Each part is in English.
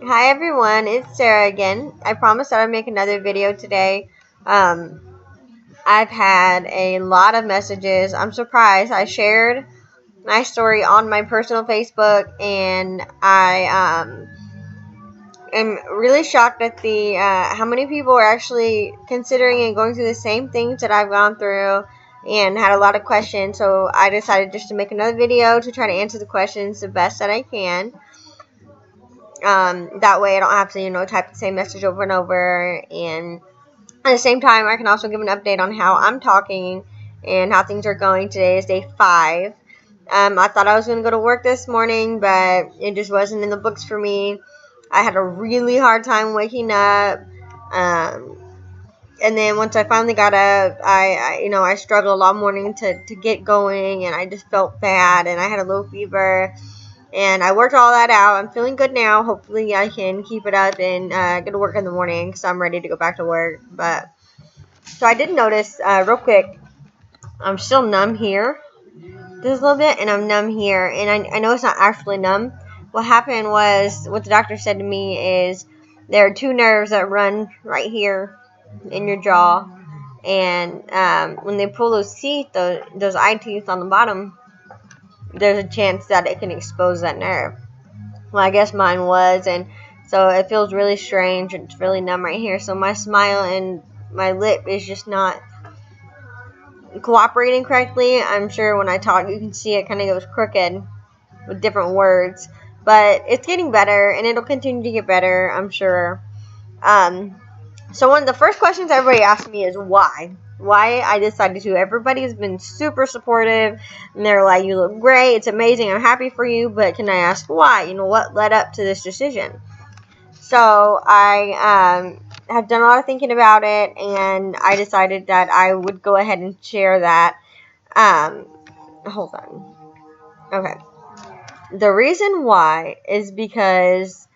Hi everyone, it's Sarah again. I promised that I'd make another video today. Um, I've had a lot of messages. I'm surprised. I shared my story on my personal Facebook, and I am really shocked at the how many people are actually considering and going through the same things that I've gone through, and had a lot of questions. So I decided just to make another video to try to answer the questions the best that I can. That way I don't have to, type the same message over and over. And at the same time, I can also give an update on how I'm talking and how things are going. Today is day 5. I thought I was going to go to work this morning, but it just wasn't in the books for me. I had a really hard time waking up. And then once I finally got up, I struggled all morning to get going, and I just felt bad, and I had a low fever. And I worked all that out. I'm feeling good now. Hopefully I can keep it up and go to work in the morning because I'm ready to go back to work. But so I did notice real quick, I'm still numb here just a little bit, and I'm numb here. And I know it's not actually numb. What happened was, what the doctor said to me is, there are 2 nerves that run right here in your jaw. And when they pull those teeth, those eye teeth on the bottom, there's a chance that it can expose that nerve. Well, I guess mine was, and so it feels really strange. It's really numb right here. So my smile and my lip is just not cooperating correctly. I'm sure when I talk, you can see it kind of goes crooked with different words. But it's getting better, and it'll continue to get better, I'm sure. So one of the first questions everybody asks me is why. Why I decided to. Everybody's been super supportive, and they're like, you look great, it's amazing, I'm happy for you, but can I ask why? What led up to this decision? So I have done a lot of thinking about it, and I decided that I would go ahead and share that. Hold on. Okay. The reason why is because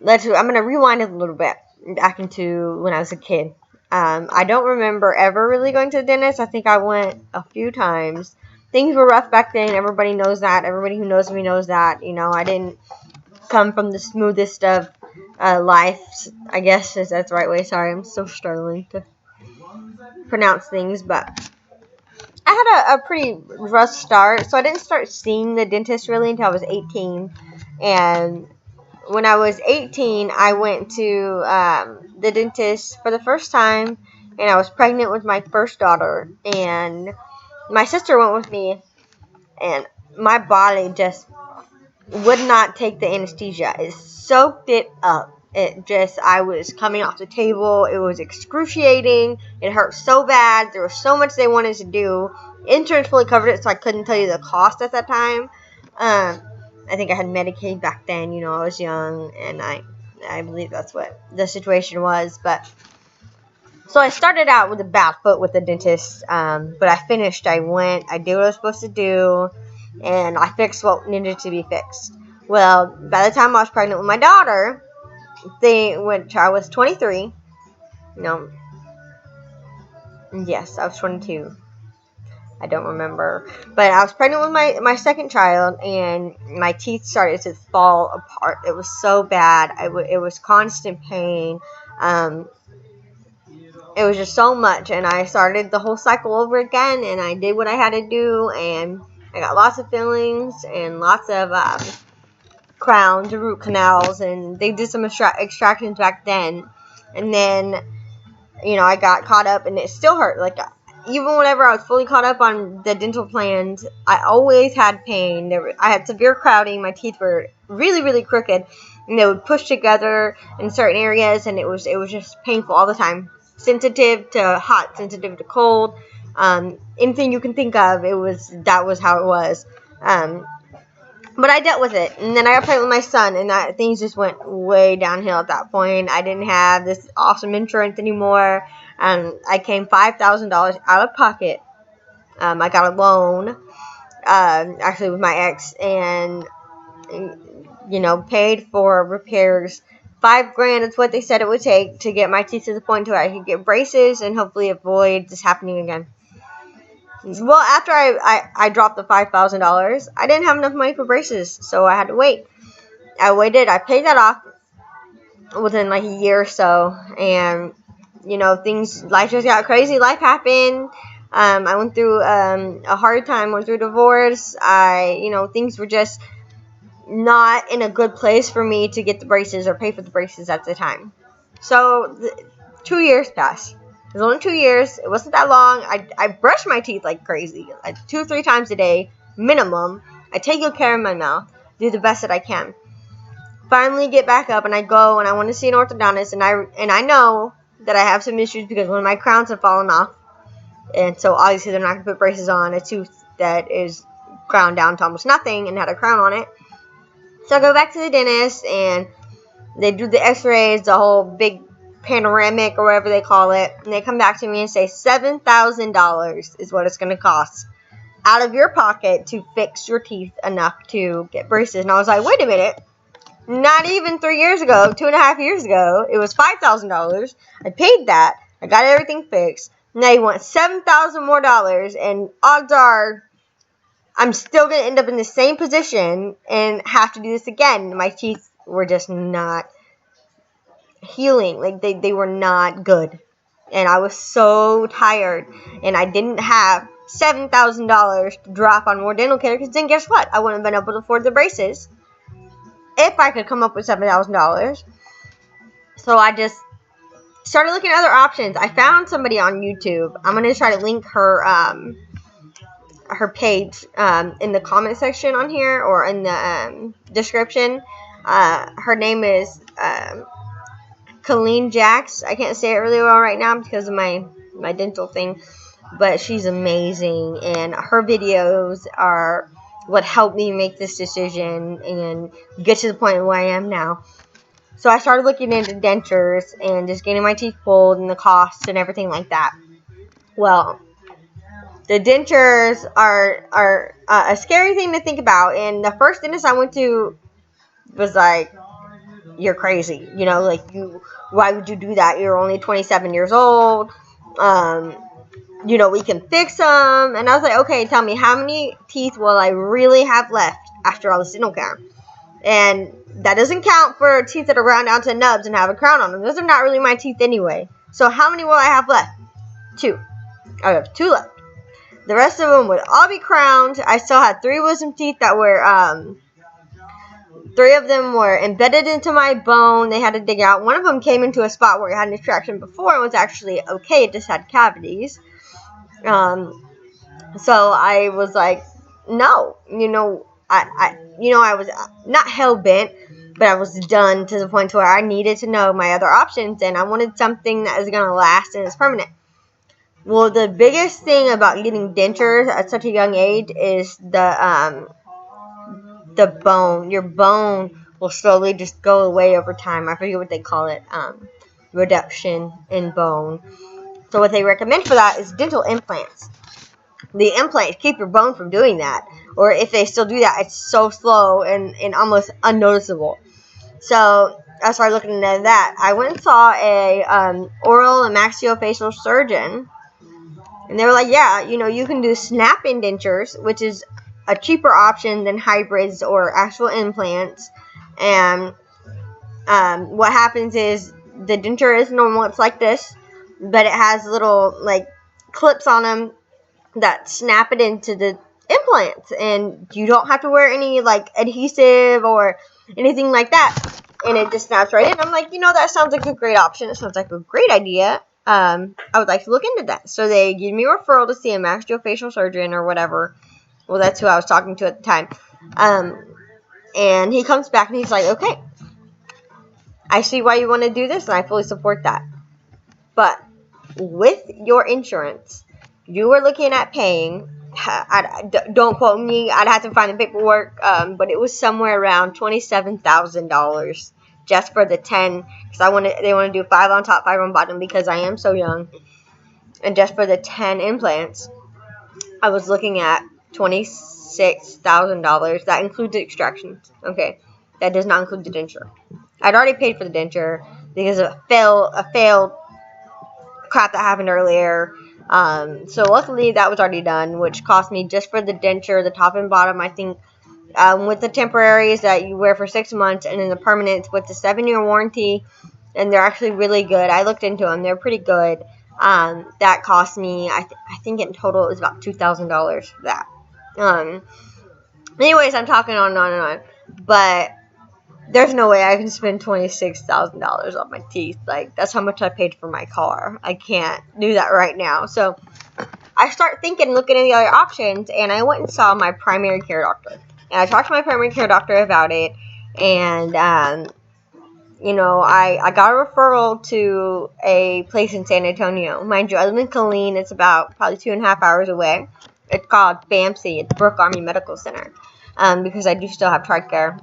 I'm going to rewind a little bit back into when I was a kid. I don't remember ever really going to the dentist. I think I went a few times. Things were rough back then. Everybody knows that. Everybody who knows me knows that. I didn't come from the smoothest of life, I guess is that's the right way. Sorry, I'm so struggling to pronounce things. But I had a pretty rough start. So I didn't start seeing the dentist really until I was 18. And when I was 18, I went to the dentist for the first time, and I was pregnant with my first daughter, and my sister went with me, and my body just would not take the anesthesia. It soaked it up. I was coming off the table. It was excruciating. It hurt so bad. There was so much they wanted to do. Insurance fully covered it, so I couldn't tell you the cost at that time. I think I had Medicaid back then. I was young, and I believe that's what the situation was. But so I started out with a bad foot with the dentist, but I finished. I went. I did what I was supposed to do, and I fixed what needed to be fixed. Well, by the time I was pregnant with my daughter, which I was 23. Yes, I was 22. I don't remember. But I was pregnant with my second child, and my teeth started to fall apart. It was so bad. It was constant pain. It was just so much, and I started the whole cycle over again, and I did what I had to do, and I got lots of fillings and lots of crowns, root canals, and they did some extractions back then. And then, I got caught up, and it still hurt. Like, even whenever I was fully caught up on the dental plans, I always had pain. I had severe crowding. My teeth were really, really crooked, and they would push together in certain areas, and it was just painful all the time. Sensitive to hot, sensitive to cold, anything you can think of. That was how it was. But I dealt with it, and then I got pregnant with my son, and things just went way downhill at that point. I didn't have this awesome insurance anymore. I came $5,000 out of pocket. I got a loan, actually with my ex, and paid for repairs. $5,000 is what they said it would take to get my teeth to the point where I could get braces and hopefully avoid this happening again. Well, after I dropped the $5,000, I didn't have enough money for braces, so I had to wait. I waited. I paid that off. within like a year or so, and life just got crazy. Life happened. I went through a hard time. Went through a divorce. Things were just not in a good place for me to get the braces or pay for the braces at the time. So 2 years passed. It was only 2 years. It wasn't that long. I brush my teeth like crazy, like 2-3 times a day minimum. I take good care of my mouth. Do the best that I can. Finally get back up, and I go and I want to see an orthodontist, and I know that I have some issues because one of my crowns have fallen off, and so obviously they're not going to put braces on a tooth that is ground down to almost nothing and had a crown on it. So I go back to the dentist, and they do the x-rays, the whole big panoramic or whatever they call it, and they come back to me and say $7,000 is what it's going to cost out of your pocket to fix your teeth enough to get braces. And I was like, wait a minute. Not even 3 years ago, 2.5 years ago, it was $5,000. I paid that. I got everything fixed. Now you want $7,000 more dollars, and odds are I'm still going to end up in the same position and have to do this again. My teeth were just not healing. Like, they were not good. And I was so tired, and I didn't have $7,000 to drop on more dental care, because then guess what? I wouldn't have been able to afford the braces if I could come up with $7,000. So I just started looking at other options. I found somebody on YouTube. I'm going to try to link her page in the comment section on here, or in the description. Her name is Colleen Jax. I can't say it really well right now because of my dental thing, but she's amazing, and her videos are what helped me make this decision and get to the point where I am now. So I started looking into dentures and just getting my teeth pulled and the costs and everything like that. Well, the dentures are a scary thing to think about, and the first dentist I went to was like, you're crazy. Why would you do that? You're only 27 years old. We can fix them. And I was like, okay, tell me, how many teeth will I really have left after all this dental care? And that doesn't count for teeth that are round down to nubs and have a crown on them. Those are not really my teeth anyway. So how many will I have left? 2. I have 2 left. The rest of them would all be crowned. I still had 3 wisdom teeth that were, 3 of them were embedded into my bone. They had to dig out. One of them came into a spot where it had an extraction before and was actually okay. It just had cavities. So I was like, no, I was not hell-bent, but I was done to the point where I needed to know my other options, and I wanted something that is going to last and is permanent. Well, the biggest thing about getting dentures at such a young age is the bone. Your bone will slowly just go away over time. I forget what they call it, reduction in bone. So what they recommend for that is dental implants. The implants keep your bone from doing that. Or if they still do that, it's so slow and almost unnoticeable. So I started looking into that. I went and saw a oral and maxillofacial surgeon. And they were like, yeah, you can do snap-in dentures, which is a cheaper option than hybrids or actual implants. And what happens is the denture is normal. It's like this, but it has little clips on them that snap it into the implants, and you don't have to wear any adhesive or anything like that, and it just snaps right in. I'm like, that sounds like a great option. It sounds like a great idea. I would like to look into that. So they give me a referral to see a maxillofacial surgeon or whatever. Well, that's who I was talking to at the time. And he comes back and he's like, okay, I see why you want to do this, and I fully support that. But with your insurance, you were looking at paying, don't quote me, I'd have to find the paperwork, but it was somewhere around $27,000 just for the 10, because they want to do 5 on top, 5 on bottom, because I am so young. And just for the 10 implants, I was looking at $26,000. That includes the extractions. Okay, that does not include the denture. I'd already paid for the denture because of a failed crap that happened earlier. So luckily that was already done, which cost me just for the denture, the top and bottom, I think with the temporaries that you wear for 6 months, and then the permanents with the 7-year warranty, and they're actually really good. I looked into them; they're pretty good. That cost me, I think in total it was about $2,000 for that. Anyways, I'm talking on and on and on, but there's no way I can spend $26,000 on my teeth. Like, that's how much I paid for my car. I can't do that right now. So I start thinking, looking at the other options, and I went and saw my primary care doctor. And I talked to my primary care doctor about it, and you know, I got a referral to a place in San Antonio. Mind you, I live in Colleen. It's about probably 2.5 hours away. It's called BAMC. It's Brooke Army Medical Center. Because I do still have TRICARE.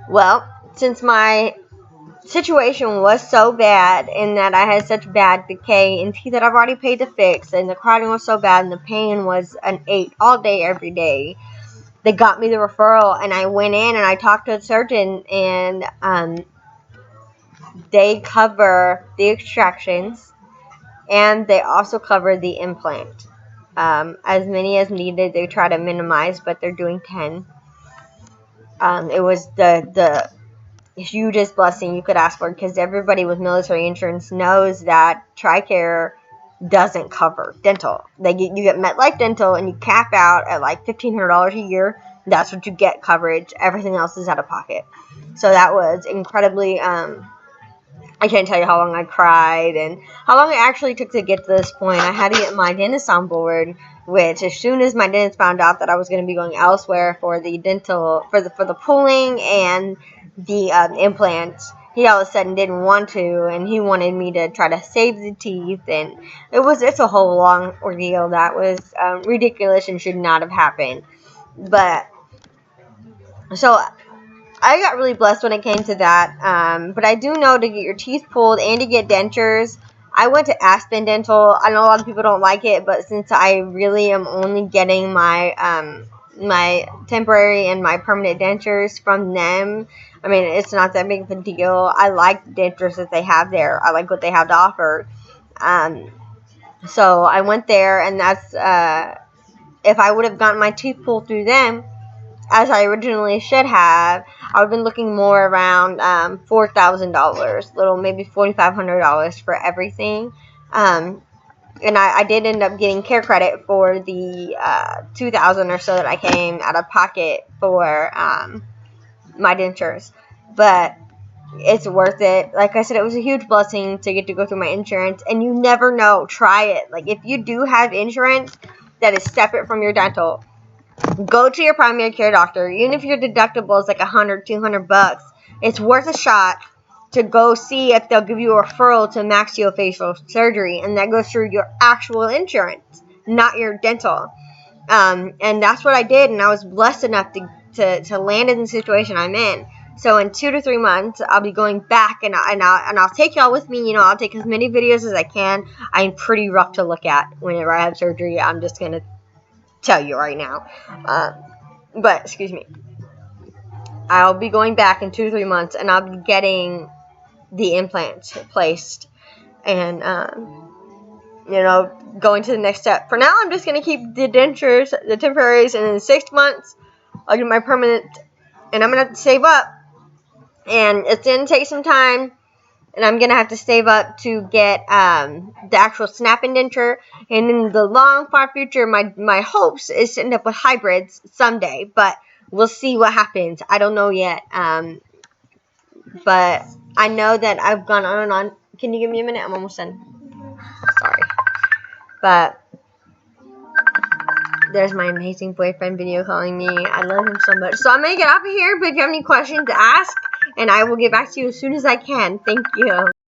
Well, since my situation was so bad and that I had such bad decay in teeth that I've already paid to fix, and the crowding was so bad and the pain was an 8 all day, every day, they got me the referral, and I went in and I talked to the surgeon, and they cover the extractions, and they also cover the implant. As many as needed. They try to minimize, but they're doing 10. It was the hugest blessing you could ask for, because everybody with military insurance knows that TRICARE doesn't cover dental. You get MetLife Dental, and you cap out at like $1,500 a year. That's what you get coverage. Everything else is out of pocket. So that was incredibly. I can't tell you how long I cried and how long it actually took to get to this point. I had to get my dentist on board, which as soon as my dentist found out that I was going to be going elsewhere for the dental, for the pulling and the implants, he all of a sudden didn't want to, and he wanted me to try to save the teeth, and it's a whole long ordeal that was ridiculous and should not have happened. But so I got really blessed when it came to that. But I do know to get your teeth pulled and to get dentures, I went to Aspen Dental. I know a lot of people don't like it, but since I really am only getting my my temporary and my permanent dentures from them, I mean, it's not that big of a deal. I like the dentures that they have there. I like what they have to offer. So I went there, and that's if I would have gotten my teeth pulled through them, as I originally should have, I would have been looking more around $4,000, maybe $4,500 for everything. And I did end up getting care credit for the $2,000 or so that I came out of pocket for my dentures. But it's worth it. Like I said, it was a huge blessing to get to go through my insurance. And you never know. Try it. Like, if you do have insurance that is separate from your dental, go to your primary care doctor. Even if your deductible is like $100, $200, it's worth a shot to go see if they'll give you a referral to maxillofacial surgery, and that goes through your actual insurance, not your dental. And that's what I did, and I was blessed enough to land in the situation I'm in. So in 2 to 3 months, I'll be going back, and I'll take y'all with me. You know, I'll take as many videos as I can. I'm pretty rough to look at whenever I have surgery. I'm just gonna tell you right now. But excuse me, I'll be going back in 2 to 3 months, and I'll be getting the implants placed, and you know, going to the next step. For now, I'm just gonna keep the dentures, the temporaries, and in 6 months I'll get my permanent, and I'm gonna have to save up, and it's gonna take some time. And I'm going to have to save up to get the actual snap-in denture. And in the long, far future, my hopes is to end up with hybrids someday. But we'll see what happens. I don't know yet. But I know that I've gone on and on. Can you give me a minute? I'm almost done. Sorry. But there's my amazing boyfriend video calling me. I love him so much. So I'm going to get off of here. But if you have any questions, ask. And I will get back to you as soon as I can. Thank you.